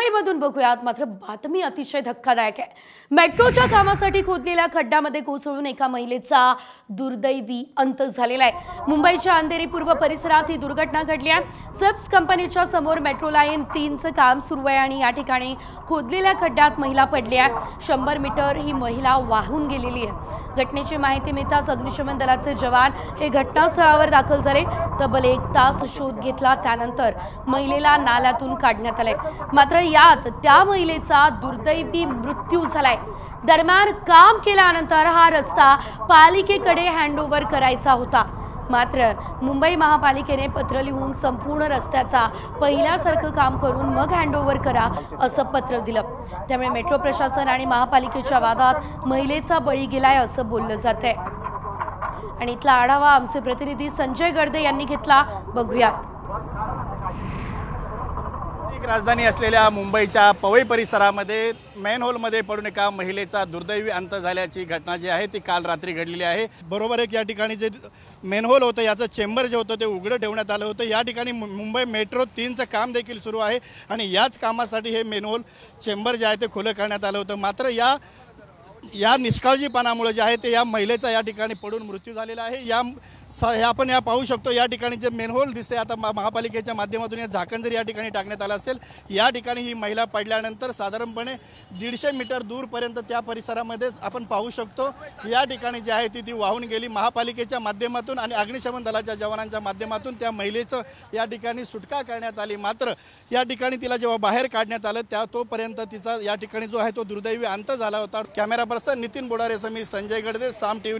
मुंबईमधून बघूयात, मात्र बातमी अतिशय धक्कादायक आहे। मेट्रोच्या कामासाठी खोदलेल्या खड्ड्यामध्ये कोसळून एका महिलेचा दुर्दैवी अंत झालेला आहे। मुंबईच्या अंधेरी पूर्व परिसरात ही दुर्घटना घडली आहे। सेप्स कंपनीच्या समोर मेट्रो लाईन 3चं काम सुरू आहे आणि या ठिकाणी खोदलेल्या खड्ड्यात महिला पडली आहे। 100 मीटर ही महिला वाहून गेलेली आहे। घटनेची माहिती मिळताच अग्निशमन दलाचे जवान हे घटनास्थळावर दाखल झाले। तब्बल 1 तास शोध घेतला, त्यानंतर महिलेला नाल्यातून काढण्यात आले। मात्र यात त्या महिलेचा दुर्दैवी मृत्यू झालाय। दरम्यान काम केल्यानंतर हा रस्ता पालिकेकडे हँडओव्हर करायचा होता, मात्र मुंबई महापालिकेने पत्र लिहून संपूर्ण रस्त्याचा पहिल्यासारखं काम करून मग हँडओव्हर करा असं पत्र दिलं। त्यामुळे मेट्रो प्रशासन आणि महापालिकेच्या वादात महिलेचा बळी गेलाय असं बोललं जातंय। आणि इथला आढावा आमचे प्रतिनिधी संजय गडदे यांनी घेतला, बघूयात। राजधानी असलेल्या मुंबईच्या पवई परिसरामध्ये मेनहोलमध्ये पडून एका महिलेचा दुर्दैवी अंत झाल्याची घटना जी आहे ती काल रात्री घडलेली आहे। बरोबर एक या ठिकाणी जे मेनहोल होतं याचं चेंबर जे होतं ते उघडं ठेवण्यात आलं होतं। या ठिकाणी मुंबई मेट्रो 3चं काम देखील सुरू आहे आणि याच कामासाठी हे मेनहोल चेंबर जे आहे ते खुलं करण्यात आलं होतं। मात्र या निष्काळजीपणामुळे जे आहे ते या महिलेचा या ठिकाणी पडून मृत्यू झालेला आहे। आपण या पाहू शकतो, या ठिकाणी जे मेनहोल दिसते आता महापालिकेच्या माध्यमातून या झाकण जर या ठिकाणी टाकण्यात आलं असेल, या ठिकाणी ही महिला पडल्यानंतर साधारणपणे 150 मीटर दूरपर्यंत त्या परिसरामध्ये आपण पाहू शकतो या ठिकाणी जी आहे ती वाहून गेली। महापालिकेच्या माध्यमातून आणि अग्निशमन दलाच्या जवानांच्या माध्यमातून त्या महिलेचं या ठिकाणी सुटका करण्यात आली। मात्र या ठिकाणी तिला जेव्हा बाहेर काढण्यात आलं तोपर्यंत तिचा या ठिकाणी जो आहे तो दुर्दैवी अंत झाला होता। कॅमेरा पर्सन नितीन बोडारे समी संजय गडदे, साम टीव्ही।